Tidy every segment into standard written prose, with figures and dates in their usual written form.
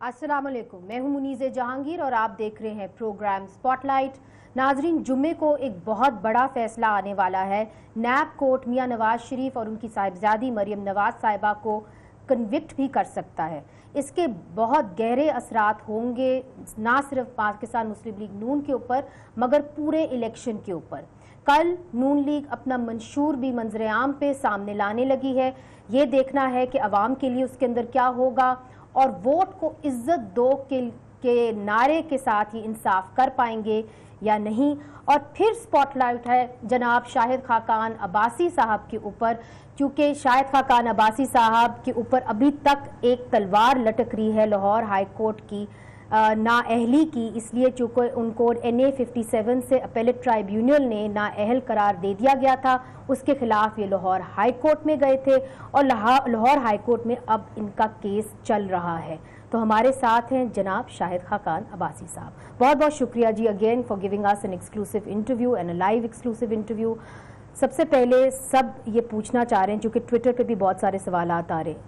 अस्सलाम वालेकुम, मैं हूं मुनीज़े जहांगीर और आप देख रहे हैं प्रोग्राम स्पॉटलाइट। नाजरीन, जुम्मे को एक बहुत बड़ा फैसला आने वाला है। नैब कोर्ट मियां नवाज शरीफ और उनकी साहिबजादी मरियम नवाज साहिबा को कन्विक्ट भी कर सकता है। इसके बहुत गहरे असरात होंगे ना सिर्फ पाकिस्तान मुस्लिम लीग नून के ऊपर मगर पूरे इलेक्शन के ऊपर। कल नून लीग अपना मंशूर भी मंजर आम पे सामने लाने लगी है। ये देखना है कि अवाम के लिए उसके अंदर क्या होगा और वोट को इज्जत दो के नारे के साथ ही इंसाफ कर पाएंगे या नहीं। और फिर स्पॉटलाइट है जनाब शाहिद खाकान अब्बासी साहब के ऊपर, क्योंकि शाहिद खाकान अब्बासी साहब के ऊपर अभी तक एक तलवार लटक रही है लाहौर हाई कोर्ट की नाअहली की, इसलिए चूँकि उनको NA 57 से अपेलेट ट्राइब्यूनल ने नाअहल करार दे दिया गया था। उसके खिलाफ ये लाहौर हाई कोर्ट में गए थे और लाहौर हाई कोर्ट में अब इनका केस चल रहा है। तो हमारे साथ हैं जनाब शाहिद खाकान अब्बासी साहब। बहुत बहुत शुक्रिया जी again for giving us an exclusive interview and a live exclusive interview. सबसे पहले सब ये पूछना चाह रहे हैं, क्योंकि ट्विटर पे भी बहुत सारे सवाल आ रहे हैं,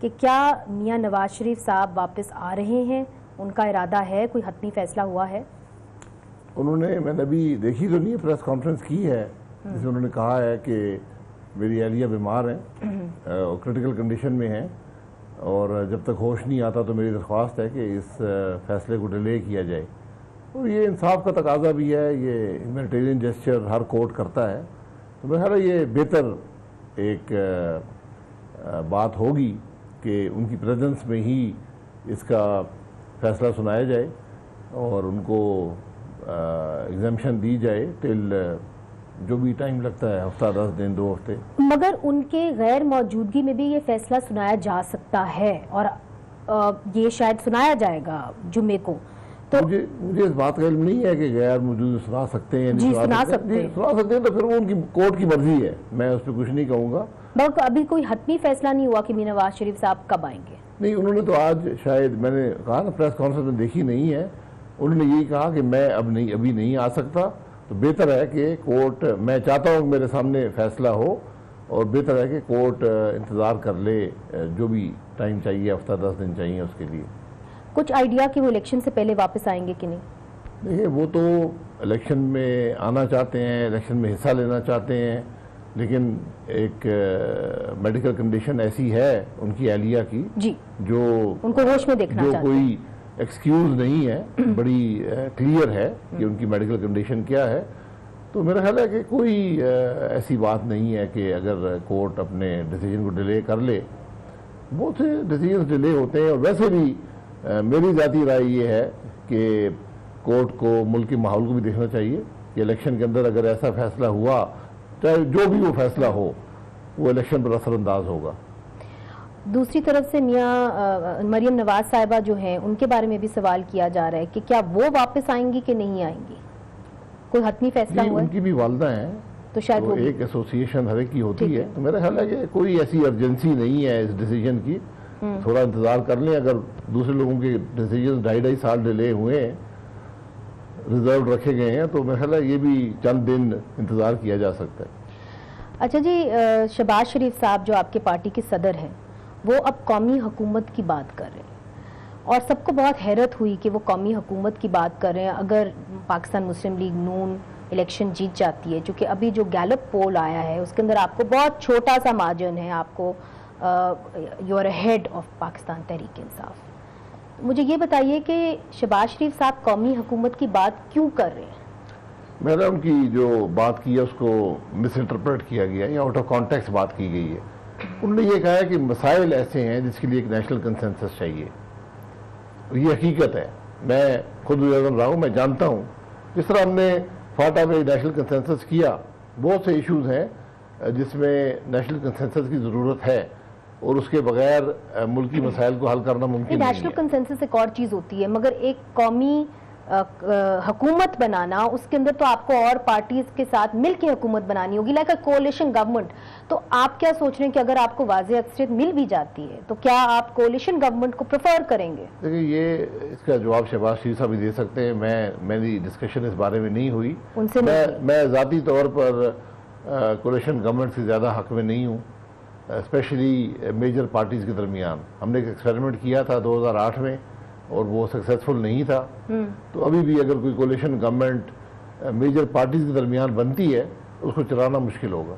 कि क्या मियां नवाज शरीफ साहब वापस आ रहे हैं? उनका इरादा है? कोई हतमी फैसला हुआ है? उन्होंने, मैंने अभी देखी तो नहीं, प्रेस कॉन्फ्रेंस की है जिसमें उन्होंने कहा है कि मेरी अहलिया बीमार हैं और क्रिटिकल कंडीशन में हैं और जब तक होश नहीं आता तो मेरी दरख्वास्त है कि इस फैसले को डिले किया जाए। और ये इंसाफ का तकाजा भी है, ये ह्यूमैनिटेरियन जेस्चर हर कोर्ट करता है। तो मेरा ख्याल है ये बेहतर एक बात होगी कि उनकी प्रेजेंस में ही इसका फैसला सुनाया जाए और उनको एग्जाम्पशन दी जाए टिल जो भी टाइम लगता है, हफ्ता 10 दिन 2 हफ्ते। मगर उनके गैर मौजूदगी में भी ये फैसला सुनाया जा सकता है और ये शायद सुनाया जाएगा जुम्मे को। तो मुझे इस बात का इल्म नहीं है कि गैर मौजूद सुना सकते हैं। जी सुना सकते हैं तो फिर वो उनकी कोर्ट की मर्जी है, मैं उस पर कुछ नहीं कहूँगा। मगर अभी कोई हतमी फैसला नहीं हुआ कि मियां नवाज शरीफ साहब कब आएंगे? नहीं, उन्होंने तो आज शायद, मैंने कहा ना प्रेस कॉन्फ्रेंस में देखी नहीं है, उन्होंने यही कहा कि मैं अभी नहीं आ सकता। तो बेहतर है कि कोर्ट, मैं चाहता हूँ मेरे सामने फैसला हो और बेहतर है कि कोर्ट इंतज़ार कर ले, जो भी टाइम चाहिए, हफ्ता 10 दिन चाहिए उसके लिए। कुछ आइडिया कि वो इलेक्शन से पहले वापस आएंगे कि नहीं? देखिए, वो तो इलेक्शन में आना चाहते हैं, इलेक्शन में हिस्सा लेना चाहते हैं, लेकिन एक मेडिकल कंडीशन ऐसी है उनकी अहलिया की जी, जो उनको होश में देखना चाहते हैं, जो कोई एक्सक्यूज नहीं है, बड़ी क्लियर है कि उनकी मेडिकल कंडीशन क्या है। तो मेरा ख्याल है कि कोई ऐसी बात नहीं है कि अगर कोर्ट अपने डिसीजन को डिले कर ले, बहुत से डिसीजन डिले होते हैं। और वैसे भी मेरी ज़ाती राय ये है कि कोर्ट को मुल्क के माहौल को भी देखना चाहिए कि इलेक्शन के अंदर अगर ऐसा फैसला हुआ, चाहे जो भी वो फैसला हो, वो इलेक्शन पर असरअंदाज होगा। दूसरी तरफ से मियां मरियम नवाज साहिबा जो हैं, उनके बारे में भी सवाल किया जा रहा है कि क्या वो वापस आएंगी कि नहीं आएंगी? कोई हतमी फैसला हुआ? उनकी भी वालदा हैं, तो शायद वो एक एसोसिएशन हर एक की होती है। तो मेरा ख्याल है कि कोई ऐसी अर्जेंसी नहीं है इस डिसीजन की, थोड़ा इंतजार कर लें। अगर दूसरे लोगों के डिसीजन 2.5 साल डिले हुए हैं, रिजर्व रखे गए हैं, तो मेरा ख्याल है ये भी चंद दिन इंतजार किया जा सकता है। अच्छा जी, शहबाज शरीफ साहब जो आपके पार्टी के सदर हैं, वो अब कौमी हुकूमत की बात कर रहे हैं और सबको बहुत हैरत हुई कि वो कौमी हुकूमत की बात कर रहे हैं अगर पाकिस्तान मुस्लिम लीग नून इलेक्शन जीत जाती है। क्योंकि अभी जो गैलप पोल आया है उसके अंदर आपको बहुत छोटा सा मार्जिन है, आपको you are head of Pakistan Tehreek Insaf. मुझे ये बताइए कि शहबाज शरीफ साहब कौमी हुकूमत की बात क्यों कर रहे हैं? मैंने उनकी जो बात की है उसको मिस इंटरप्रेट किया गया या आउट ऑफ कॉन्टेक्स्ट बात की गई है। उन्होंने ये कहा है कि मसाइल ऐसे हैं जिसके लिए एक नेशनल कंसेंसस चाहिए। ये हकीकत है, मैं खुद गुज़र रहा हूँ, मैं जानता हूँ। जिस तरह हमने फाटा में नेशनल कंसेंसस किया, बहुत से इश्यूज हैं जिसमें नेशनल कंसेंसस की ज़रूरत है और उसके बगैर मुल्की मसाइल को हल करना मुमकिन नहीं है। नेशनल कंसेंसस एक और चीज़ होती है, मगर एक कौमी हुकूमत बनाना, उसके अंदर तो आपको और पार्टीज के साथ मिलकर हुकूमत बनानी होगी, लाइक अ कोalition गवर्नमेंट। तो आप क्या सोच रहे हैं कि अगर आपको वाज़ेह अक्सरियत मिल भी जाती है तो क्या आप कोalition गवर्नमेंट को प्रेफर करेंगे? देखिए, ये इसका जवाब शहबाज शरीफ साहब भी दे सकते हैं। मेरी डिस्कशन इस बारे में नहीं हुई उनसे। मैं ज़ाती तौर पर कोalition गवर्नमेंट से ज़्यादा हक में नहीं हूँ, स्पेशली मेजर पार्टीज़ के दरमियान। हमने एक एक्सपेरिमेंट किया था 2008 में और वो सक्सेसफुल नहीं था। तो अभी भी अगर कोई कोलिशन गवर्नमेंट मेजर पार्टीज के दरमियान बनती है उसको चलाना मुश्किल होगा।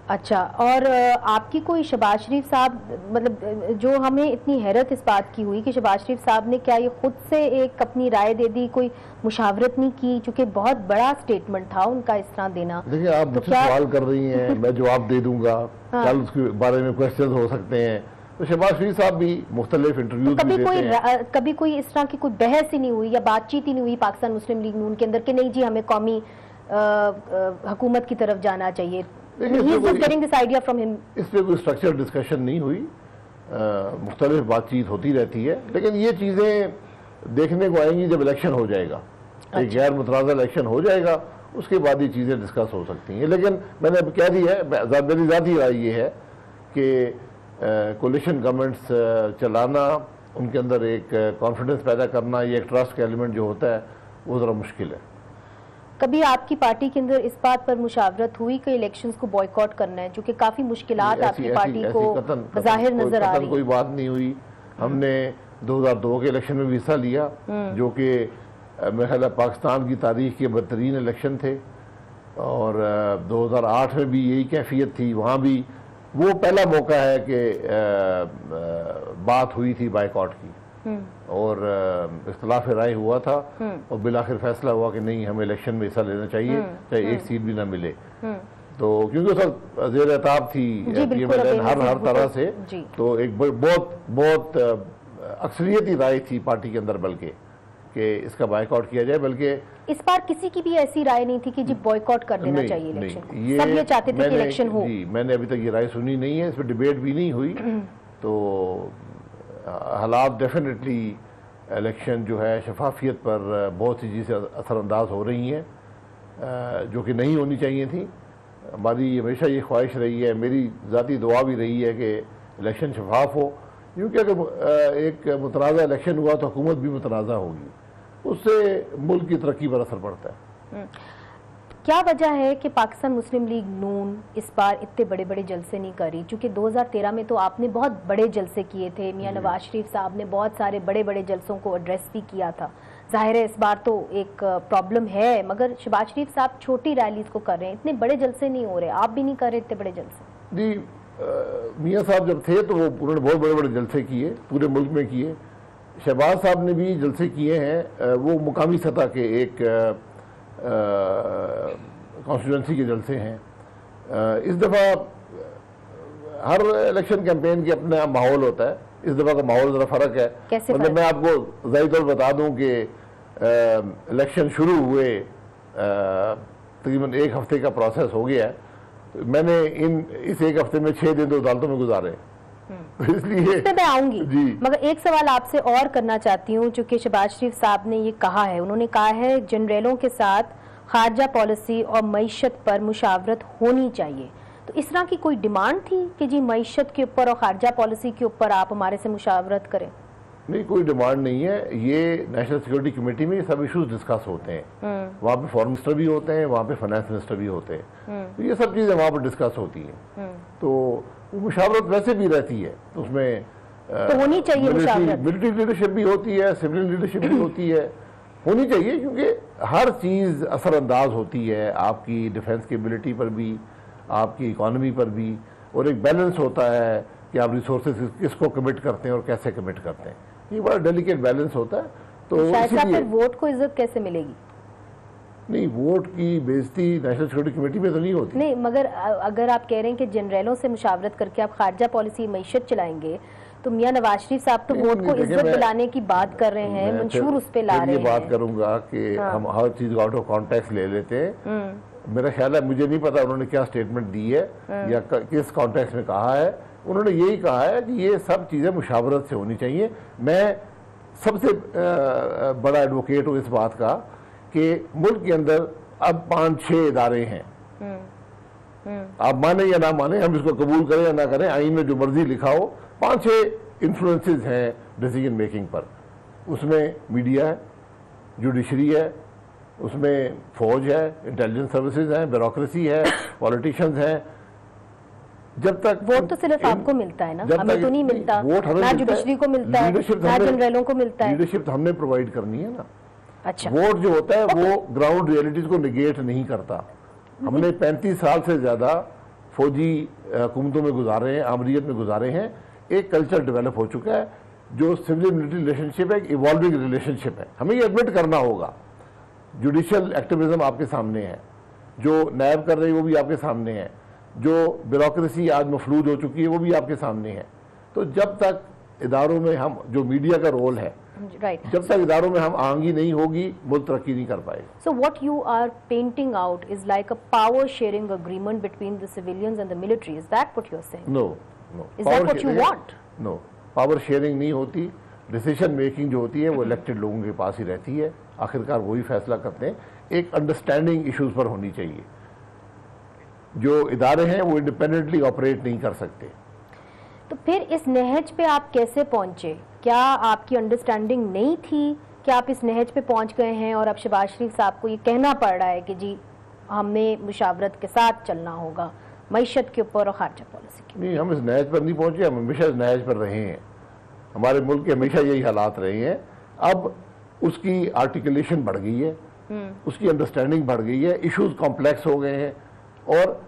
अच्छा, और आपकी कोई शहबाज शरीफ साहब, मतलब जो हमें इतनी हैरत इस बात की हुई कि शहबाज शरीफ साहब ने क्या ये खुद से एक अपनी राय दे दी, कोई मुशावरत नहीं की, चूंकि बहुत बड़ा स्टेटमेंट था उनका इस तरह देना। देखिए आप मुझसे सवाल कर रही हैं, मैं जवाब दे दूंगा, कल उसके बारे में क्वेश्चन हो सकते हैं। तो शहबाज शरीफ साहब भी मुख्तलिफ इंटरव्यू कभी कोई इस तरह की कोई बहस ही नहीं हुई या बातचीत ही नहीं हुई पाकिस्तान मुस्लिम लीग नून के अंदर कि नहीं जी हमें कौमी हुकूमत की तरफ जाना चाहिए? इस पे कोई स्ट्रक्चर डिस्कशन नहीं हुई, मुख्तलिफ बातचीत होती रहती है, लेकिन ये चीज़ें देखने को आएंगी जब इलेक्शन हो जाएगा। एक गैर मुतराज़ा इलेक्शन हो जाएगा, उसके बाद ये चीज़ें डिस्कस हो सकती हैं। लेकिन मैंने अब कह दी है, मेरी ज़ाती राय ये है कि कोलिशन गवर्नमेंट्स चलाना, उनके अंदर एक कॉन्फिडेंस पैदा करना, ये एक ट्रस्ट का एलिमेंट जो होता है वो ज़रा मुश्किल है। कभी आपकी पार्टी के अंदर इस बात पर मुशावरत हुई कि इलेक्शंस को बॉयकॉट करना है, जो कि काफी मुश्किलात आपकी पार्टी को ज़ाहिर नजर आ रही है? कोई बात नहीं हुई। हमने 2002 के इलेक्शन में भी हिस्सा लिया, जो कि मेरे ख्याल पाकिस्तान की तारीख के बदतरीन इलेक्शन थे, और 2008 में भी यही कैफियत थी। वहाँ भी वो पहला मौका है कि बात हुई थी बायकॉट की, और इख्तिलाफ राय हुआ था, और बिलाखिर फैसला हुआ कि नहीं हमें इलेक्शन में हिस्सा लेना चाहिए, चाहे एक सीट भी ना मिले। तो क्योंकि उस वक्त ज़ेर-ए-ताब थी हर तरह से, तो एक बहुत अक्सरियती राय थी पार्टी के अंदर बल्कि कि इसका बायकॉट किया जाए। बल्कि इस बार किसी की भी ऐसी राय नहीं थी कि जी बॉयकॉट कर देना चाहिए इलेक्शन को। सब ये चाहते थे कि इलेक्शन हो। जी, मैंने अभी तक ये राय सुनी नहीं है, इस पर डिबेट भी नहीं हुई। तो हालात डेफिनेटली इलेक्शन जो है शफाफियत पर बहुत सी चीज़ें असरअंदाज हो रही हैं, जो कि नहीं होनी चाहिए थी। हमारी हमेशा ये ख्वाहिश रही है, मेरी ज़ाती दुआ भी रही है कि इलेक्शन शफाफ हो, क्योंकि अगर एक मुतनाज़ा इलेक्शन हुआ तो हुकूमत भी मुतनाज़ा होगी, उससे मुल्क की तरक्की पर असर पड़ता है। क्या वजह है कि पाकिस्तान मुस्लिम लीग नून इस बार इतने बड़े बड़े जलसे नहीं करी? क्योंकि 2013 में तो आपने बहुत बड़े जलसे किए थे, मियां नवाज शरीफ साहब ने बहुत सारे बड़े बड़े जलसों को एड्रेस भी किया था। जाहिर है इस बार तो एक प्रॉब्लम है, मगर शहबाज शरीफ साहब छोटी रैलीज को कर रहे हैं, इतने बड़े जलसे नहीं हो रहे। आप भी नहीं कर रहे इतने बड़े जलसे? जी, मियाँ साहब जब थे तो वो उन्होंने बहुत बड़े बड़े जलसे किए, पूरे मुल्क में किए। शहबाज साहब ने भी जलसे किए हैं, वो मुकामी सतह के एक कॉन्स्टिट्यूंसी के जलसे हैं। इस दफ़ा हर इलेक्शन कैंपेन के अपना माहौल होता है, इस दफ़ा का माहौल ज़रा फ़र्क है। मतलब मैं आपको ज़ाहिर तौर बता दूं कि इलेक्शन शुरू हुए तकरीबन एक हफ्ते का प्रोसेस हो गया है, तो मैंने इस एक हफ्ते में 6 दिन तो अदालतों में गुजारे, इसलिए इस पे मैं आऊंगी। मगर एक सवाल आपसे और करना चाहती हूँ, चूंकि शहबाज शरीफ साहब ने ये कहा है, उन्होंने कहा है जनरलों के साथ खारजा पॉलिसी और मईशत पर मुशावरत होनी चाहिए। तो इस तरह की कोई डिमांड थी कि जी मईशत के ऊपर और खारजा पॉलिसी के ऊपर आप हमारे से मुशावरत करें? नहीं, कोई डिमांड नहीं है। ये नेशनल सिक्योरिटी कमेटी में सब इश्यूज डिस्कस होते हैं, वहाँ पे फॉरेन मिनिस्टर भी होते हैं, वहाँ पे फाइनेंस मिनिस्टर भी होते हैं, तो ये सब चीज़ें वहाँ पर डिस्कस होती हैं। तो वो मुशावरत वैसे भी रहती है, तो उसमें तो होनी चाहिए मुशावरत। मिलिट्री लीडरशिप भी होती है, सिविल लीडरशिप भी होती है, होनी चाहिए, क्योंकि हर चीज़ असरअंदाज होती है आपकी डिफेंस कैपेबिलिटी पर भी, आपकी इकॉनमी पर भी, और एक बैलेंस होता है कि आप रिसोर्सेज किसको कमिट करते हैं और कैसे कमिट करते हैं। ये बड़ा डेलिकेट बैलेंस होता है। तो फिर वोट को इज्जत कैसे मिलेगी? नहीं, वोट की बेइज्जती नेशनल सिक्योरिटी कमेटी में तो नहीं होती। नहीं, मगर अगर आप कह रहे हैं कि जनरलों से मुशावरत करके आप खारजा पॉलिसी मईशत चलाएंगे, तो मियां नवाज शरीफ साहब तो वोट को इज्जत दिलाने की बात कर रहे हैं, मंशूर उस पे ला रहे हैं। बात करूंगा कि हम हर चीज आउट ऑफ कॉन्टेक्स्ट ले लेते हैं। मेरा ख्याल है, मुझे नहीं पता उन्होंने क्या स्टेटमेंट दी है या किस कॉन्टेक्स्ट में कहा है। उन्होंने यही कहा है कि ये सब चीज़ें मुशावरत से होनी चाहिए। मैं सबसे बड़ा एडवोकेट हूँ इस बात का कि मुल्क के अंदर अब 5-6 इदारे हैं, आप माने या ना माने, हम इसको कबूल करें या ना करें, आईन में जो मर्जी लिखा हो, 5-6 इन्फ्लुएंसेस हैं डिसीजन मेकिंग पर। उसमें मीडिया है, जुडिशरी है, उसमें फौज है, इंटेलिजेंस सर्विसेज हैं, ब्यूरोक्रेसी है, पॉलिटिशियंस हैं, जब तक वोट तो सिर्फ आपको मिलता है ना, हमें तो नहीं मिलता, ना जुडिशरी को मिलता है, ना जनरलों को मिलता है। लीडरशिप हमने प्रोवाइड करनी है ना। अच्छा, वोट जो होता है वो ग्राउंड रियलिटीज को निगेट नहीं करता। हमने 35 साल से ज्यादा फौजी हुकूमतों में गुजारे हैं, आमरीत में गुजारे हैं। एक कल्चर डेवलप हो चुका है जो सिविल मिलिट्री रिलेशनशिप है, एक इवॉल्विंग रिलेशनशिप है। हमें ये एडमिट करना होगा। जुडिशियल एक्टिविज्म आपके सामने है, जो नायब कर रही है वो भी आपके सामने है, जो ब्यूरोक्रेसी आज मफलूज हो चुकी है वो भी आपके सामने है। तो जब तक इदारों में हम, जो मीडिया का रोल है, right. जब तक इदारों में हम आंगी नहीं होगी, मुल्क तरक्की नहीं कर पाएगा। So what you are painting out is like a power sharing agreement between the civilians and the military. Is that what you are saying? No, no. Is that what you want? No. Power sharing नहीं होती। Decision making जो होती है वो elected लोगों के पास ही रहती है, आखिरकार वही फैसला करते हैं। एक अंडरस्टैंडिंग इश्यूज पर होनी चाहिए। जो इदारे हैं वो इंडिपेंडेंटली ऑपरेट नहीं कर सकते। तो फिर इस नहज पे आप कैसे पहुंचे? क्या आपकी अंडरस्टैंडिंग नहीं थी कि आप इस नहज पे पहुंच गए हैं और अब शहबाज शरीफ साहब को ये कहना पड़ रहा है कि जी हमें मुशावरत के साथ चलना होगा मईशत के ऊपर और खारजा पॉलिसी के? नहीं, हम इस नहज पर नहीं पहुंचे, हम हमेशा इस नहज पर रहे हैं। हमारे मुल्क के हमेशा यही हालात रहे हैं। अब उसकी आर्टिकुलेशन बढ़ गई है, उसकी अंडरस्टैंडिंग बढ़ गई है, इश्यूज कॉम्प्लेक्स हो गए हैं और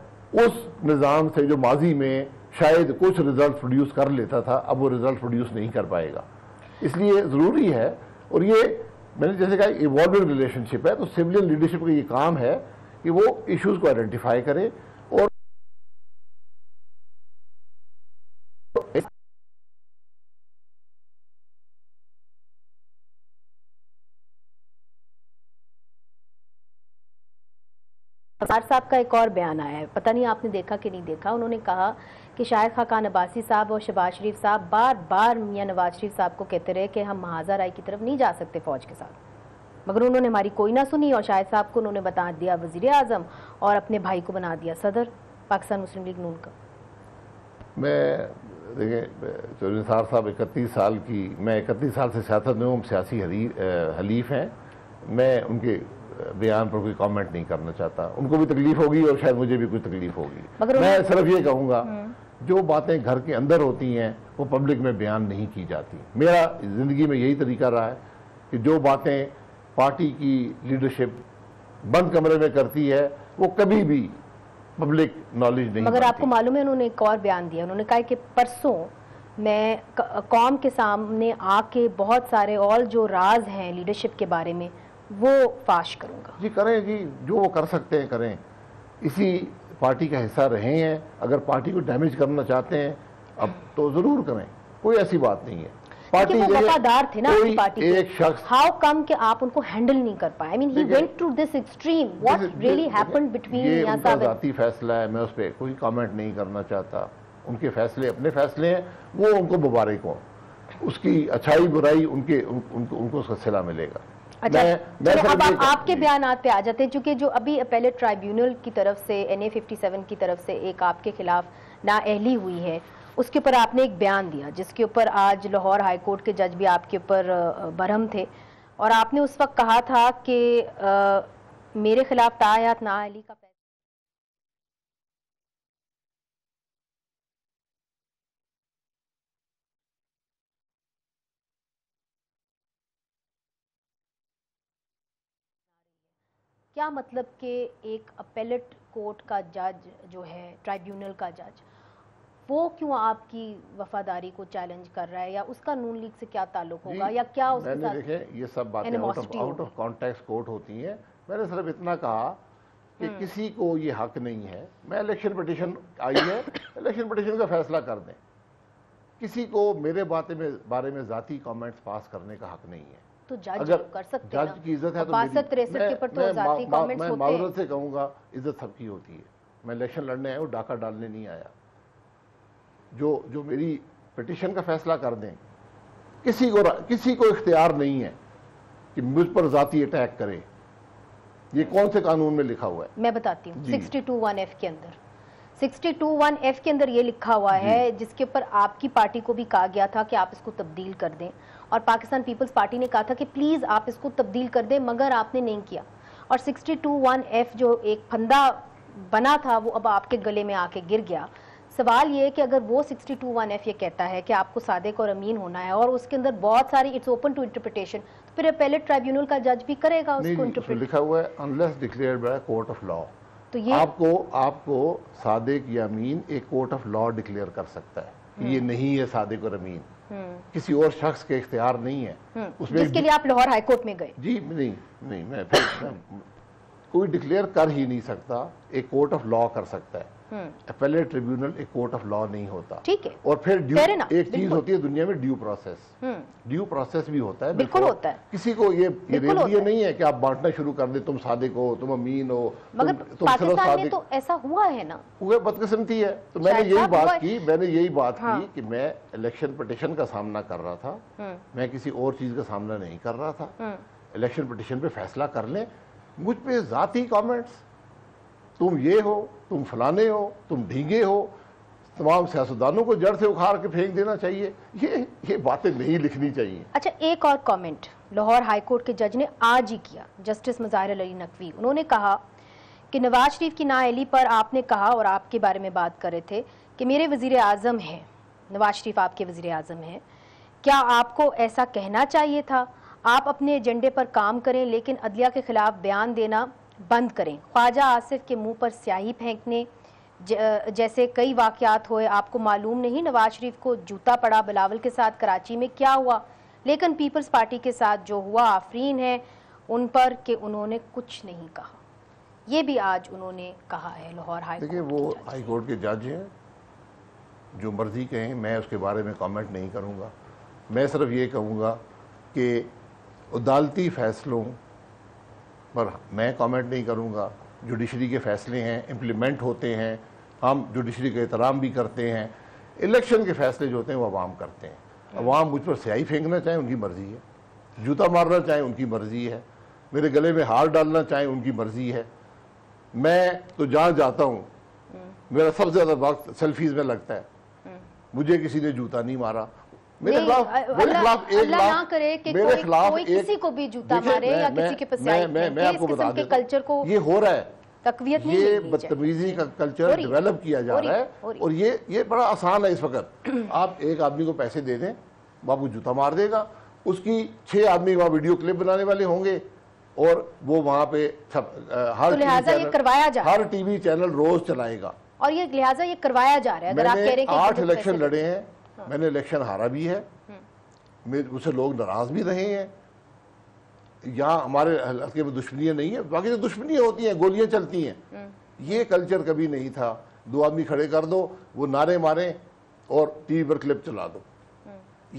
उस निज़ाम से जो माजी में शायद कुछ रिजल्ट प्रोड्यूस कर लेता था, अब वो रिजल्ट प्रोड्यूस नहीं कर पाएगा। इसलिए ज़रूरी है, और ये मैंने जैसे कहा इवॉल्विंग रिलेशनशिप है, तो सिविलियन लीडरशिप का ये काम है कि वो इश्यूज को आइडेंटिफाई करे और साहब का एक और बयान आया है, पता नहीं आपने देखा कि नहीं देखा। उन्होंने कहा कि शाहिद खाकान अब्बासी साहब और शहबाज शरीफ साहब बार बार मियां नवाज शरीफ साहब को कहते रहे कि हम महाजा राय की तरफ नहीं जा सकते फौज के साथ, मगर उन्होंने हमारी कोई ना सुनी और शाहिद साहब को उन्होंने बता दिया वजीर आजम और अपने भाई को बना दिया सदर पाकिस्तान मुस्लिम लीग नून का। मैं देखें, चौधरी निसार साहब 31 साल की, मैं 31 साल से सियासत में हूँ, सियासी हलीफ हैं। मैं उनके बयान पर कोई कमेंट नहीं करना चाहता। उनको भी तकलीफ होगी और शायद मुझे भी कोई तकलीफ होगी। मैं सिर्फ ये कहूँगा, जो बातें घर के अंदर होती हैं वो पब्लिक में बयान नहीं की जाती। मेरा ज़िंदगी में यही तरीका रहा है कि जो बातें पार्टी की लीडरशिप बंद कमरे में करती है वो कभी भी पब्लिक नॉलेज नहीं। मगर आपको मालूम है उन्होंने एक और बयान दिया, उन्होंने कहा कि परसों मैं कौम के सामने आके बहुत सारे और जो राज हैं लीडरशिप के बारे में वो फाश करूंगा। जी करें जी, जो वो कर सकते हैं करें। इसी पार्टी का हिस्सा रहे हैं, अगर पार्टी को डैमेज करना चाहते हैं अब तो जरूर करें, कोई ऐसी बात नहीं है। पार्टी वो वफादार थे ना आपकी पार्टी के। एक शख्स, हाउ कम कि आप उनको हैंडल नहीं कर पाए? I mean he went to this extreme. What really happened between Mian Sahab? ये जाती फैसला है, मैं उस पर कोई कमेंट नहीं करना चाहता। उनके फैसले अपने फैसले हैं, वो उनको मुबारक हो। उसकी अच्छाई बुराई उनको उसका सिला मिलेगा। अच्छा, चलो अब आपके बयानात पे आ जाते हैं, चूंकि जो अभी अपेलेट ट्राइब्यूनल की तरफ से NA 57 की तरफ से एक आपके खिलाफ नाअहली हुई है, उसके ऊपर आपने एक बयान दिया जिसके ऊपर आज लाहौर हाई कोर्ट के जज भी आपके ऊपर बरहम थे और आपने उस वक्त कहा था कि मेरे खिलाफ तायात नाअहली का क्या मतलब कि एक अपेलेट कोर्ट का जज जो है, ट्राइब्यूनल का जज, वो क्यों आपकी वफादारी को चैलेंज कर रहा है, या उसका नून लीग से क्या ताल्लुक होगा, या क्या उसके साथ? देखें, ये सब बातें आउट ऑफ कॉन्टेक्स्ट कोर्ट होती हैं। मैंने सिर्फ इतना कहा कि किसी को ये हक नहीं है, मैं इलेक्शन पिटीशन आई है, इलेक्शन पिटीशन का फैसला कर दें। किसी को मेरे बारे में जाती कमेंट्स पास करने का हक नहीं है। तो जज कर सकते हैं, जज की इज्जत है तो मैं माजरत से कहूँगा, इज्जत सबकी होती है। मैं इलेक्शन लड़ने आया हूँ, डाका डालने नहीं आया। जो मेरी पिटीशन का फैसला कर दें, किसी को इख्तियार नहीं है कि मुझ पर जाती अटैक करे। ये कौन से कानून में लिखा हुआ है? मैं बताती हूँ, 62(1)(f) के अंदर 62(1)(f) के अंदर ये लिखा हुआ है, जिसके ऊपर आपकी पार्टी को भी कहा गया था कि आप इसको तब्दील कर दें, और पाकिस्तान पीपल्स पार्टी ने कहा था कि प्लीज आप इसको तब्दील कर दें, मगर आपने नहीं किया। और 62(1)(f) जो एक फंदा बना था वो अब आपके गले में आके गिर गया। सवाल ये है कि अगर वो 62(1)(f ये कहता है कि आपको सादिक और अमीन होना है और उसके अंदर बहुत सारी इट्स ओपन टू इंटरप्रिटेशन, तो फिर अपेलेट ट्राइब्यूनल का जज भी करेगा उसको इंटरप्रेट। लिखा हुआ है unless declared by court of law. तो ये आपको सादिक या अमीन एक कोर्ट ऑफ लॉ डिक्लेयर कर सकता है, ये नहीं है सादिक और अमीन, किसी और शख्स के इख्तियार नहीं है उसमें। जिसके लिए आप लाहौर हाईकोर्ट में गए? जी नहीं, मैं कोई डिक्लेयर कर ही नहीं सकता, एक कोर्ट ऑफ लॉ कर सकता है। अपेलेट ट्रिब्यूनल एक कोर्ट ऑफ लॉ नहीं होता। ठीक है। और फिर एक चीज होती है दुनिया में ड्यू प्रोसेस, ड्यू प्रोसेस भी होता है। बिल्कुल होता है। किसी को ये रेडियो नहीं है कि आप बांटना शुरू कर दे, तुम सादिक हो, तुम अमीन हो, मगर पाकिस्तान में तो ऐसा हुआ है ना, वो बदकिस्मती है। तो मैंने यही बात की कि मैं इलेक्शन पिटीशन का सामना कर रहा था, मैं किसी और चीज का सामना नहीं कर रहा था। इलेक्शन पिटीशन पे फैसला कर लें, मुझ पे जाती कमेंट्स, तुम ये हो, तुम फलाने हो, तुम ढींगे हो, तमाम सियासतदानों को जड़ से उखाड़ के फेंक देना चाहिए, ये बातें नहीं लिखनी चाहिए। अच्छा, एक और कमेंट लाहौर हाईकोर्ट के जज ने आज ही किया, जस्टिस मुज़ाहिर अली नकवी। उन्होंने कहा कि नवाज शरीफ की नाअहली पर आपने कहा, और आपके बारे में बात कर रहे थे कि मेरे वज़ीर आज़म हैं, नवाज शरीफ आपके वज़ीर आज़म हैं, क्या आपको ऐसा कहना चाहिए था? आप अपने एजेंडे पर काम करें लेकिन अदलिया के खिलाफ बयान देना बंद करें। ख्वाजा आसिफ के मुंह पर स्याही फेंकने जैसे कई वाकयात हुए। आपको मालूम नहीं नवाज शरीफ को जूता पड़ा बिलावल के साथ कराची में क्या हुआ, लेकिन पीपल्स पार्टी के साथ जो हुआ आफरीन है उन पर कि उन्होंने कुछ नहीं कहा। ये भी आज उन्होंने कहा है लाहौर हाई कोर्ट। देखिए, वो हाई कोर्ट के जज हैं, जो मर्जी कहें, मैं उसके बारे में कमेंट नहीं करूँगा। मैं सिर्फ ये कहूँगा कि अदालती फैसलों पर मैं कमेंट नहीं करूँगा। जुडिशरी के फैसले हैं, इम्प्लीमेंट होते हैं, हम जुडिशरी का एहतराम भी करते हैं। इलेक्शन के फैसले जो होते हैं वो अवाम करते हैं। अवाम मुझ पर स्याही फेंकना चाहे उनकी मर्जी है, जूता मारना चाहे उनकी मर्जी है, मेरे गले में हार डालना चाहे उनकी मर्जी है। मैं तो जहाँ जाता हूँ मेरा सबसे ज़्यादा वक्त सेल्फीज में लगता है। मुझे किसी ने जूता नहीं मारा, मेरे खिलाफ किसी को भी जूता मारे या किसी के मैं आपको बता दूं, कल्चर को ये हो रहा है, तकवीयत नहीं, ये बदतमीजी का कल्चर डेवलप किया जा रहा है। और ये बड़ा आसान है इस वक्त। आप एक आदमी को पैसे दे दें, बाबू जूता मार देगा, उसकी 6 आदमी वहाँ वीडियो क्लिप बनाने वाले होंगे और वो वहाँ पे हर टीवी चैनल रोज चलाएगा। और ये लिहाजा ये करवाया जा रहा है। अगर आप कह रहे हैं कि 8 इलेक्शन लड़े हैं, मैंने इलेक्शन हारा भी है, मुझसे लोग नाराज भी रहे हैं। यहाँ हमारे हल्के में दुश्मनियां नहीं है, बाकी जो दुश्मनियां होती हैं, गोलियां चलती हैं, ये कल्चर कभी नहीं था। 2 आदमी खड़े कर दो, वो नारे मारें और टीवी पर क्लिप चला दो।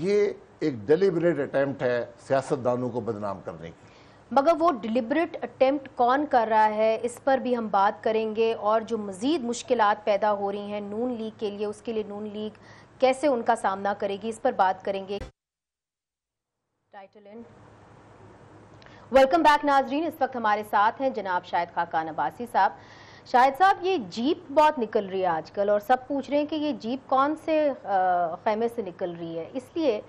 ये एक डेलिबरेट अटेम्प्ट है सियासतदानों को बदनाम करने की। मगर वो डिलिबरेट अटेम्प्ट कौन कर रहा है, इस पर भी हम बात करेंगे। और जो मजीद मुश्किलात पैदा हो रही हैं नून लीग के लिए, उसके लिए नून लीग कैसे उनका सामना करेगी, इस पर बात करेंगे। टाइटल इन वेलकम बैक नाजरीन, इस वक्त हमारे साथ हैं जनाब शाहिद खाकान अब्बासी साहब। शाहिद साहब, ये जीप बहुत निकल रही है आजकल और सब पूछ रहे हैं कि ये जीप कौन से खैमे से निकल रही है। इसलिए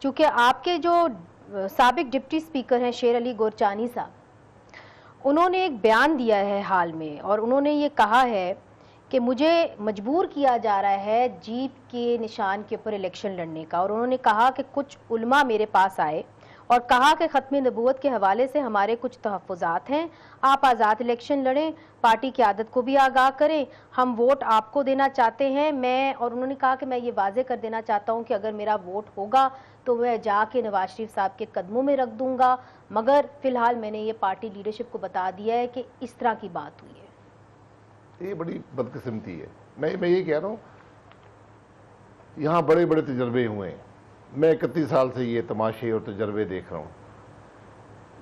चूँकि आपके जो साबिक डिप्टी स्पीकर हैं शेर अली गोरचानी साहब, उन्होंने एक बयान दिया है हाल में और उन्होंने ये कहा है कि मुझे मजबूर किया जा रहा है जीप के निशान के ऊपर इलेक्शन लड़ने का। और उन्होंने कहा कि कुछ उलमा मेरे पास आए और कहा कि ख़त्म नबूवत के हवाले से हमारे कुछ तहफ़्फ़ुज़ात हैं, आप आज़ाद इलेक्शन लड़ें, पार्टी की आदत को भी आगाह करें, हम वोट आपको देना चाहते हैं। और उन्होंने कहा कि मैं ये वाज़े कर देना चाहता हूँ कि अगर मेरा वोट होगा तो मैं जाके नवाज शरीफ साहब के कदमों में रख दूंगा, मगर फ़िलहाल मैंने ये पार्टी लीडरशिप को बता दिया है कि इस तरह की बात हुई है। ये बड़ी बदकिस्मती है। मैं ये कह रहा हूँ, यहाँ बड़े बड़े तजर्बे हुए हैं। मैं 31 साल से ये तमाशे और तजर्बे देख रहा हूँ।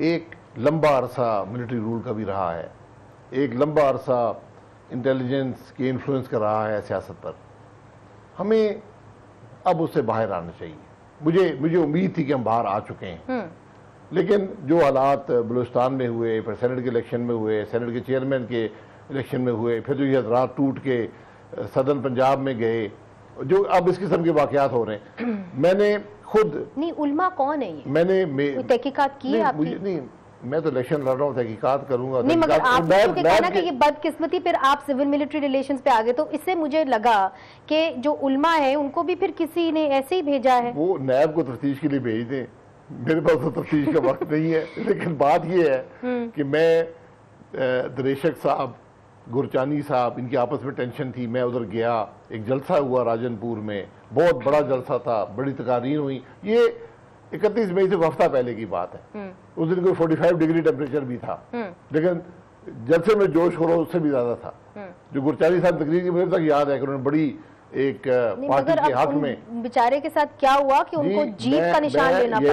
एक लंबा अरसा मिलिट्री रूल का भी रहा है, एक लंबा अरसा इंटेलिजेंस के इन्फ्लुएंस का रहा है सियासत पर। हमें अब उससे बाहर आना चाहिए। मुझे उम्मीद थी कि हम बाहर आ चुके हैं, लेकिन जो हालात बलूचिस्तान में हुए, फिर सेनेट के इलेक्शन में हुए, सेनेट के चेयरमैन के इलेक्शन में हुए, फिर जो ये हज़रात टूट के सदन पंजाब में गए, जो अब इस किस्म के वाकयात हो रहे हैं, मैंने खुद नहीं, उल्मा कौन है ये? मैंने तहकीकात की है आपने? नहीं, मैं तो इलेक्शन लड़ रहा हूँ, तहकीकात करूंगा। नहीं, मगर आपने क्योंकि कहा ना कि ये बदकिस्मती, फिर आप सिविल मिलिट्री रिलेशंस पे आ गए, तो इससे मुझे लगा कि जो उल्मा है उनको भी फिर किसी ने ऐसे ही भेजा है। वो नैब को तफ्तीश के लिए भेज दें, मेरे पास तो तफ्तीश का वक्त नहीं है। लेकिन बात ये है कि मैं दरेशक साहब, गुरचानी साहब, इनकी आपस में टेंशन थी, मैं उधर गया, एक जलसा हुआ राजनपुर में, बहुत बड़ा जलसा था, बड़ी तकारीर हुई। ये 31 मई से हफ्ता पहले की बात है। उस दिन कोई 45 डिग्री टेम्परेचर भी था, लेकिन जलसे में जोश हो रहा उससे भी ज्यादा था। जो गुरचानी साहब तकरीर की, मुझे तक याद है कि उन्होंने बड़ी एक पार्टी के हक में, बेचारे के साथ क्या हुआ कि उनको जीत का निशान लेना पड़ा।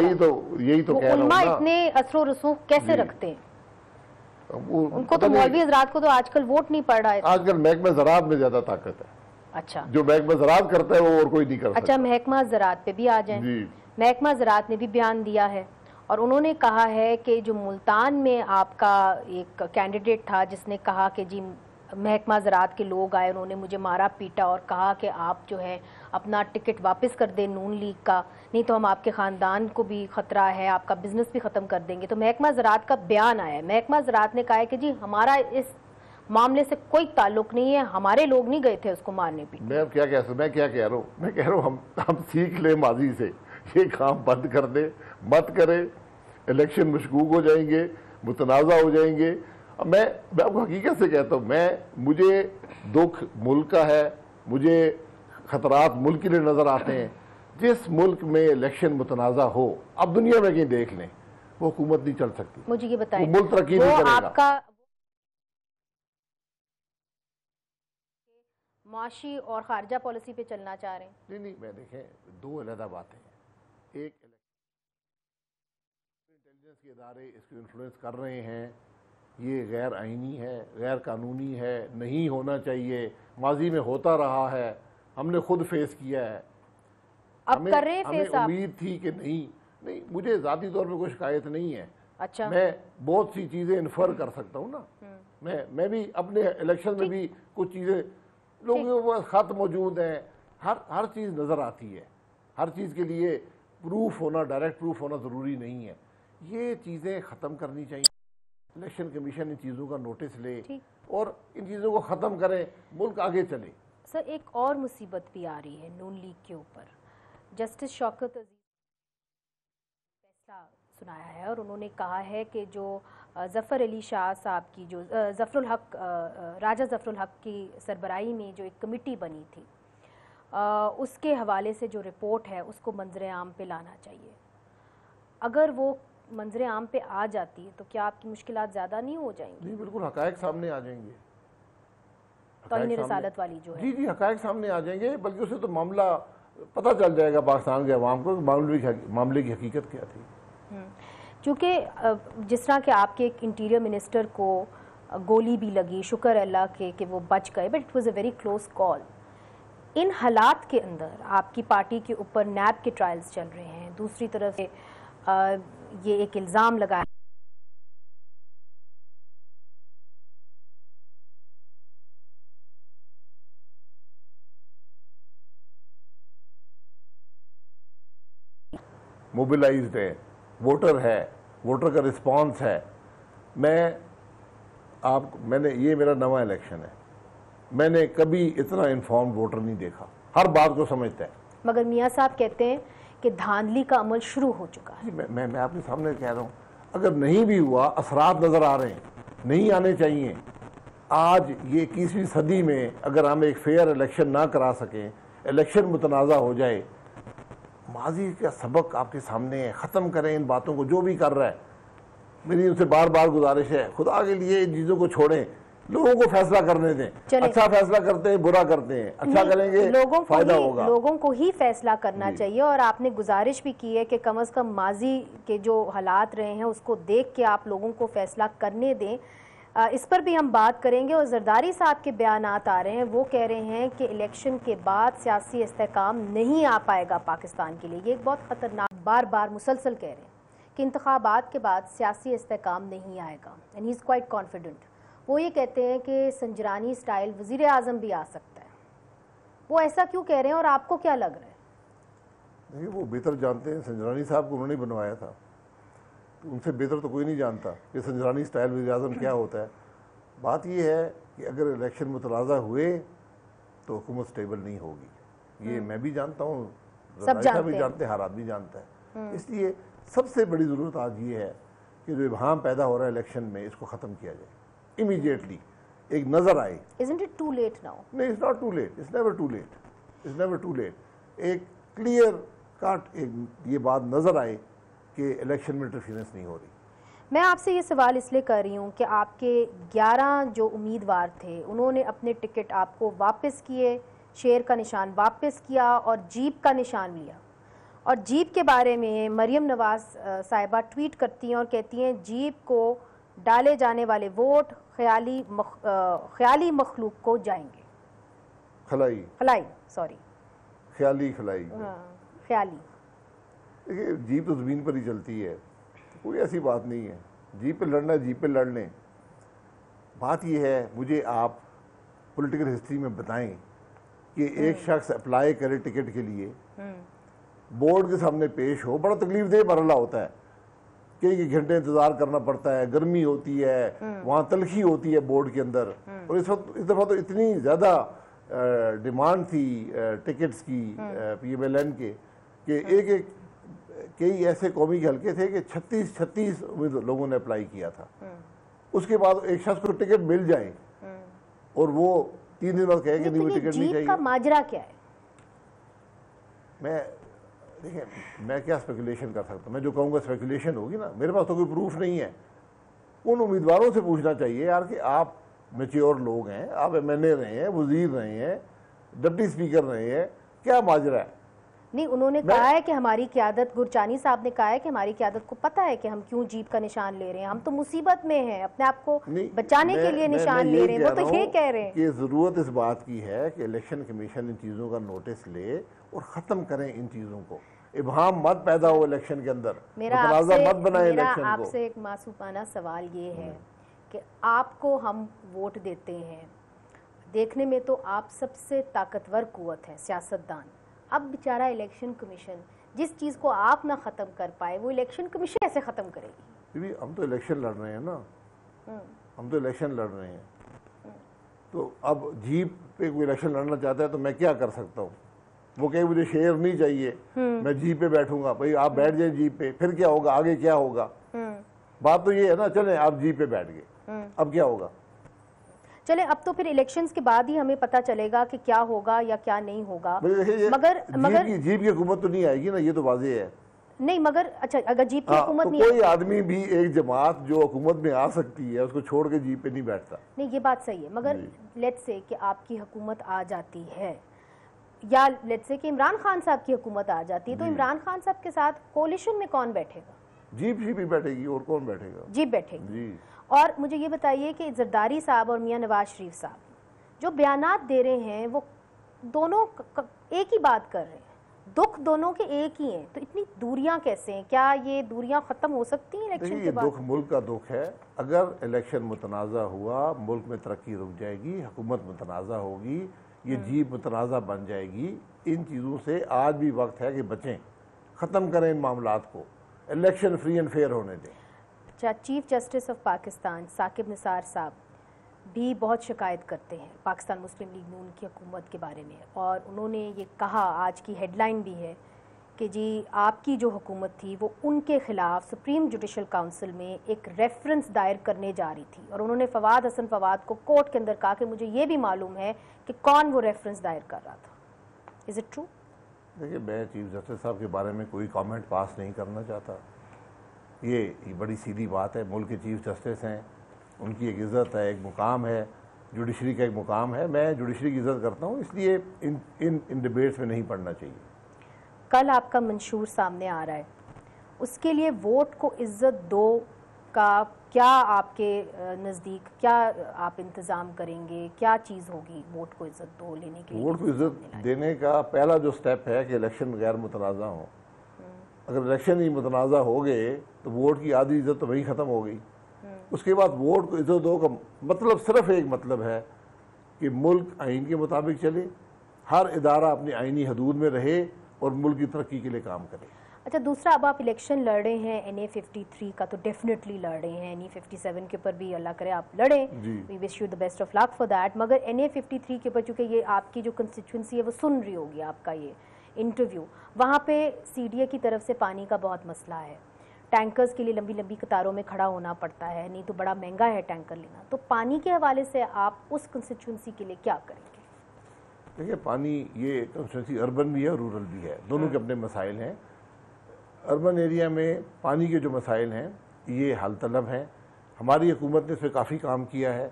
यही तो कह रहा हूं ना, इतने असरो रसूख कैसे रखते हैं? उनको तो मौलवी हजरात को तो आजकल वोट नहीं पड़ रहा है। आजकल महकमा ज़राअत में ज्यादा ताकत है। अच्छा, जो महकमा ज़राअत करता है वो और कोई नहीं कर सकता। अच्छा, महकमा ज़राअत पे भी आ जाए। महकमा ज़राअत ने भी बयान दिया है और उन्होंने कहा है कि जो मुल्तान में आपका एक कैंडिडेट था जिसने कहा कि जी महकमा ज़राअत के लोग आए, उन्होंने मुझे मारा पीटा और कहा कि आप जो है अपना टिकट वापस कर दें नून लीग का, नहीं तो हम आपके ख़ानदान को भी ख़तरा है, आपका बिजनेस भी ख़त्म कर देंगे। तो महकमा ज़राअत का बयान आया है। महकमा ज़राअत ने कहा है कि जी हमारा इस मामले से कोई ताल्लुक नहीं है, हमारे लोग नहीं गए थे उसको मारने पीटने। मैं क्या कह रहा हूँ, मैं कह रहा हूँ हम सीख ले माजी से, ये काम बंद कर दे, मत करें, इलेक्शन मशकूक हो जाएंगे, मुतनाज़ा हो जाएंगे। मैं आपको हकीकत से कहता हूँ, मुझे दुख मुल्क का है, मुझे खतरात मुल्क के लिए नजर आते हैं। जिस मुल्क में इलेक्शन मुतनाज़ा हो, अब दुनिया में कहीं देख लें, वो हुकूमत नहीं चल सकती। मुझे ये बताएं, मुल्क तरक्की नहीं करेगा। आपका माशी और खारजा पॉलिसी पे चलना चाह रहे हैं? नहीं, मैं देखें, दो अलग बातें हैं। एक, इंटेलिजेंस के इदारे इसको इन्फ्लुएंस कर रहे हैं, ये गैर आईनी है, गैर कानूनी है, नहीं होना चाहिए, माजी में होता रहा है, हमने खुद फेस किया है। अब कर रहे हैं फेस? हमें उम्मीद थी कि नहीं, मुझे ज़ाती तौर पे कोई शिकायत नहीं है। अच्छा, मैं बहुत सी चीज़ें इन्फर कर सकता हूँ ना। मैं भी अपने इलेक्शन में भी कुछ चीज़ें, लोगों के पास खत मौजूद हैं, हर चीज़ नज़र आती है। हर चीज़ के लिए प्रूफ होना, डायरेक्ट प्रूफ होना ज़रूरी नहीं है। ये चीज़ें ख़त्म करनी चाहिए। इलेक्शन कमीशन इन चीज़ों का नोटिस ले और इन चीज़ों को ख़त्म करें, मुल्क आगे चले। सर, एक और मुसीबत भी आ रही है नून लीग के ऊपर। जस्टिस शौकत अजीज फैसला सुनाया है और उन्होंने कहा है कि जो ज़फ़र अली शाह साहब की, जो राजा ज़फ़रुल हक की सरबराही में जो एक कमेटी बनी थी, उसके हवाले से जो रिपोर्ट है उसको मंजर आम पे लाना चाहिए। अगर वो मंजर आम पे आ जाती है तो क्या आपकी मुश्किलात ज़्यादा नहीं हो जाएंगी? नहीं, बिल्कुल हक़ाइक़ सामने आ जाएंगे। तौहीन रिसालत वाली जो है, जी, हक़ाइक़ सामने आ जाएंगे, बल्कि उससे तो मामला पता चल जाएगा पाकिस्तान के अवाम को मामले की हकीकत क्या थी। चूँकि जिस तरह के आपके एक इंटीरियर मिनिस्टर को गोली भी लगी, शुक्र अल्लाह के कि वो बच गए, but it was a very close call. इन हालात के अंदर आपकी पार्टी के ऊपर नैब के ट्रायल्स चल रहे हैं, दूसरी तरफ से ये एक इल्ज़ाम लगाया मोबिलाइज्ड है, वोटर है, वोटर का रिस्पांस है। मैंने ये मेरा नवा इलेक्शन है, मैंने कभी इतना इन्फॉर्म्ड वोटर नहीं देखा, हर बात को समझता है। मगर मियाँ साहब कहते हैं कि धांधली का अमल शुरू हो चुका है। मैं आपके सामने कह रहा हूँ, अगर नहीं भी हुआ, असरात नज़र आ रहे हैं, नहीं आने चाहिए। आज ये 21वीं सदी में अगर हम एक फेयर इलेक्शन ना करा सकें, इलेक्शन मुतनाज़ा हो जाए, माजी का सबक आपके सामने है, ख़त्म करें इन बातों को। जो भी कर रहा है, मेरी उनसे बार बार गुजारिश है, खुदा के लिए इन चीज़ों को छोड़ें, लोगों को फैसला करने दें। अच्छा फैसला करते हैं, बुरा करते हैं, अच्छा करेंगे, फायदा होगा। लोगों को ही फैसला करना चाहिए। और आपने गुजारिश भी की है कि कम अज़ कम माजी के जो हालात रहे हैं उसको देख के आप लोगों को फैसला करने दें। इस पर भी हम बात करेंगे। और जरदारी साहब के बयानात आ रहे हैं, वो कह रहे हैं कि इलेक्शन के बाद सियासी इस्तेहकाम नहीं आ पाएगा पाकिस्तान के लिए। ये एक बहुत ख़तरनाक, बार बार मुसलसल कह रहे हैं कि इंतखाबात के बाद सियासी इस्तेहकाम नहीं आएगा, and he is quite confident. वो ये कहते हैं कि संजरानी स्टाइल वज़ीर आज़म भी आ सकता है। वो ऐसा क्यों कह रहे हैं और आपको क्या लग रहा है? नहीं, वो बेहतर जानते हैं, संजरानी साहब को उन्होंने बनवाया था। उनसे बेहतर तो कोई नहीं जानता कि संजरानी स्टाइल वज़ीर-ए-आज़म क्या होता है। बात यह है कि अगर इलेक्शन मुतनाज़ा हुए तो हुकूमत स्टेबल नहीं होगी, ये मैं भी जानता हूँ, सब जानते भी जानते हैं, हर आदमी जानता है। इसलिए सबसे बड़ी ज़रूरत आज ये है कि जो इबहाम पैदा हो रहा है इलेक्शन में, इसको ख़त्म किया जाए इमीडिएटली, एक नज़र आए। Isn't it too late now? नहीं, it's not too late, it's never too late, it's never too late. एक क्लियर कट एक ये बात नज़र आए कि इलेक्शन में इंटरफेरेंस नहीं हो रही। मैं आपसे ये सवाल इसलिए कर रही हूँ कि आपके 11 जो उम्मीदवार थे उन्होंने अपने टिकट आपको वापस किए, शेर का निशान वापस किया और जीप का निशान लिया। और जीप के बारे में मरियम नवाज साहिबा ट्वीट करती हैं और कहती हैं जीप को डाले जाने वाले वोट ख्याली मखलूक को जाएंगे। खलाई सॉरी ख्याली खलाई। ख्याली। देखिए, जीप तो ज़मीन पर ही चलती है, कोई ऐसी बात नहीं है। जीप पे लड़ना है, जीप पे लड़ लें। बात यह है, मुझे आप पॉलिटिकल हिस्ट्री में बताएं कि एक शख्स अप्लाई करे टिकट के लिए, बोर्ड के सामने पेश हो, बड़ा तकलीफदेह मरहला होता है, कई घंटे इंतजार करना पड़ता है, गर्मी होती है, वहाँ तलखी होती है बोर्ड के अंदर। और इस दफ़ा तो इतनी ज़्यादा डिमांड थी टिकट्स की PMLN के कि एक कई ऐसे कौमी के हल्के थे कि 36 लोगों ने अप्लाई किया था। उसके बाद एक शख्स को टिकट मिल जाए और वो 3 दिन बाद कहे कि नहीं, वो टिकट नहीं चाहिए। का माजरा क्या है? देखिए, मैं क्या स्पेकुलेशन कर सकता हूँ? मैं जो कहूँगा स्पेकुलेशन होगी ना, मेरे पास तो कोई प्रूफ नहीं है। उन उम्मीदवारों से पूछना चाहिए यार कि आप मैच्योर लोग हैं, आप MNA रहे हैं, वजीर रहे हैं, डिप्टी स्पीकर रहे हैं, क्या माजरा है? नहीं, उन्होंने कहा है कि हमारी क़यादत, गुरचानी साहब ने कहा है कि हमारी क़यादत को पता है कि हम क्यों जीप का निशान ले रहे हैं, हम तो मुसीबत में हैं, अपने आप को बचाने के लिए निशान ले रहे हैं। वो तो ये कह रहे हैं कि ज़रूरत इस बात की है कि इलेक्शन कमीशन इन चीज़ों का नोटिस ले और ख़त्म करें इन चीज़ों को। इबहाम मत पैदा हो इलेक्शन के अंदर, मेरा आपसे एक मासूमाना सवाल ये है कि आपको हम वोट देते हैं, देखने में तो आप सबसे ताकतवर कुव्वत है, सियासतदान। अब बेचारा इलेक्शन कमीशन जिस चीज़ को आप ना ख़त्म कर पाए, वो इलेक्शन कमीशन कैसे ख़त्म करेगी? हम तो इलेक्शन लड़ रहे हैं ना, हम तो इलेक्शन लड़ रहे हैं। तो अब जीप पे कोई इलेक्शन लड़ना चाहता है तो मैं क्या कर सकता हूँ? वो कहे मुझे शेर नहीं चाहिए, मैं जीप पे बैठूंगा। भाई आप बैठ जाए जीप पे, फिर क्या होगा, आगे क्या होगा? बात तो ये है ना, चले आप जीप पे बैठ गए, अब क्या होगा? चले, अब तो फिर इलेक्शंस के बाद ही हमें पता चलेगा कि क्या होगा या क्या नहीं होगा। मगर जीप की हुकूमत तो नहीं आएगी ना, ये तो वाज़ेह है। नहीं, मगर अच्छा, अगर जीप की हुकूमत तो नहीं, कोई आदमी भी एक जमात जो हुकूमत में आ सकती है उसको छोड़ के जीप पे नहीं बैठता। नहीं, ये बात सही है, मगर लेट्स से कि आपकी हुकूमत आ जाती है, या लेट्स से कि इमरान खान साहब की हुकूमत आ जाती है, तो इमरान खान साहब के साथ कोलिशन में कौन बैठेगा? जीप ही बैठेगी, और कौन बैठेगा? जीप बैठेगी। और मुझे ये बताइए कि जरदारी साहब और मियां नवाज शरीफ साहब जो बयानात दे रहे हैं, वो दोनों एक ही बात कर रहे हैं, दुख दोनों के एक ही हैं, तो इतनी दूरियां कैसे हैं? क्या ये दूरियां ख़त्म हो सकती हैं इलेक्शन के बाद? दुख मुल्क का दुख है। अगर इलेक्शन मुतनाज़ा हुआ, मुल्क में तरक्की रुक जाएगी, हुकूमत मुतनाज़ा होगी, ये जीप मुतनाज़ा बन जाएगी। इन चीज़ों से आज भी वक्त है कि बचें, ख़त्म करें इन मामलात को, इलेक्शन फ्री एंड फेयर होने दें। Chief justice of Pakistan Saqib Nisar साहब भी बहुत शिकायत करते हैं पाकिस्तान मुस्लिम लीग नून की हुकूमत के बारे में, और उन्होंने ये कहा, आज की हेडलाइन भी है कि जी आपकी जो हुकूमत थी वो उनके ख़िलाफ़ सुप्रीम जुडिशल काउंसिल में एक रेफरेंस दायर करने जा रही थी। और उन्होंने फवाद हसन फवाद को कोर्ट के अंदर कहा कि मुझे ये भी मालूम है कि कौन वो रेफरेंस दायर कर रहा था। Is it true? देखिए, मैं चीफ जस्टिस साहब के बारे में कोई कमेंट पास नहीं करना चाहता। ये बड़ी सीधी बात है, मुल्क के चीफ जस्टिस हैं, उनकी एक इज़्ज़त है, एक मुकाम है, जुडिशरी का एक मुकाम है। मैं जुडिशरी की इज़्ज़त करता हूँ, इसलिए इन डिबेट्स में नहीं पढ़ना चाहिए। कल आपका मंशूर सामने आ रहा है, उसके लिए वोट को इज़्ज़त दो का क्या आपके नज़दीक क्या आप इंतज़ाम करेंगे? क्या चीज़ होगी वोट को इज़्ज़त दो लेने के लिए? वोट को इज़्ज़त देने का पहला जो स्टेप है कि इलेक्शन गैर मुतनाज़ा हो। अगर इलेक्शन ही मुतनाज़ा हो गए तो वोट की आधी इज़्ज़त तो वही ख़त्म हो गई। उसके बाद वोट को इज़्ज़त दो का मतलब सिर्फ एक मतलब है कि मुल्क आइन के मुताबिक चले, हर इदारा अपनी आइनी हदूद में रहे और मुल्क की तरक्की के लिए काम करें। अच्छा, दूसरा, अब आप इलेक्शन लड़ रहे हैं NA 53 का, तो डेफिनेटली लड़ रहे हैं। NA 57 के ऊपर भी अल्लाह करे आप लड़ें, we wish you the best of luck for that. मगर NA 53 के ऊपर चूँकि ये आपकी जो कंस्टिट्यूंसी है वो सुन रही होगी आपका ये इंटरव्यू, वहाँ पे CDA की तरफ से पानी का बहुत मसला है, टैंकर्स के लिए लंबी लंबी कतारों में खड़ा होना पड़ता है, नहीं तो बड़ा महंगा है टैंकर लेना। तो पानी के हवाले से आप उस कंस्टिट्यूंसी के लिए क्या करेंगे? देखिए, पानी ये कंस्टिट्यूंसी अर्बन भी है और रूरल भी है, दोनों के अपने मसाइल हैं। अर्बन एरिया में पानी के जो मसाइल हैं ये हल तलब हैं। हमारी हुकूमत ने इस पर काफ़ी काम किया है,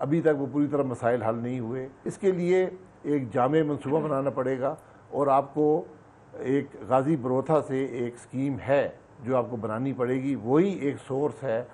अभी तक वो पूरी तरह मसाइल हल नहीं हुए। इसके लिए एक जामे मनसूबा बनाना पड़ेगा और आपको एक गाजी बरोथा से एक स्कीम है जो आपको बनानी पड़ेगी, वही एक सोर्स है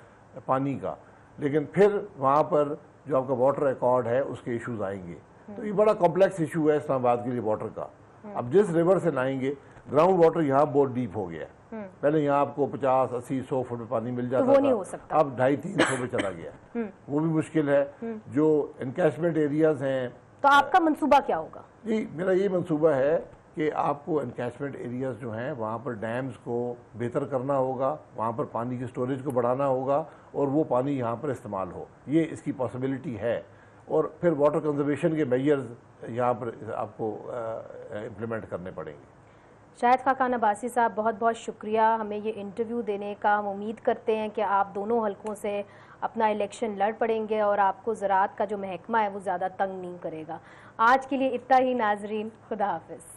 पानी का। लेकिन फिर वहाँ पर जो आपका वाटर रिकॉर्ड है उसके इश्यूज आएंगे। तो ये बड़ा कॉम्प्लेक्स इशू है इस्लामाबाद के लिए वाटर का। अब जिस रिवर से लाएंगे, ग्राउंड वाटर यहाँ बहुत डीप हो गया है। पहले यहाँ आपको 50, 80, 100 फुट में पानी मिल जाता तो वो नहीं था, हो सकता। अब 250-300 में चला गया। वो भी मुश्किल है। जो एनकैशमेंट एरियाज हैं, तो आपका मंसूबा क्या होगा? जी, मेरा ये मंसूबा है कि आपको एनकैशमेंट एरियाज जो हैं वहाँ पर डैम्स को बेहतर करना होगा, वहाँ पर पानी की स्टोरेज को बढ़ाना होगा और वो पानी यहाँ पर इस्तेमाल हो, ये इसकी पॉसिबिलिटी है। और फिर वाटर कंजर्वेशन के मेजर्स यहाँ पर आपको इम्प्लीमेंट करने पड़ेंगे। शाहिद खाकान अब्बासी साहब, बहुत बहुत शुक्रिया हमें ये इंटरव्यू देने का। हम उम्मीद करते हैं कि आप दोनों हलकों से अपना इलेक्शन लड़ पड़ेंगे और आपको ज़राअत का जो महकमा है वो ज़्यादा तंग नहीं करेगा। आज के लिए इतना ही नाजरीन, खुदा हाफिज़।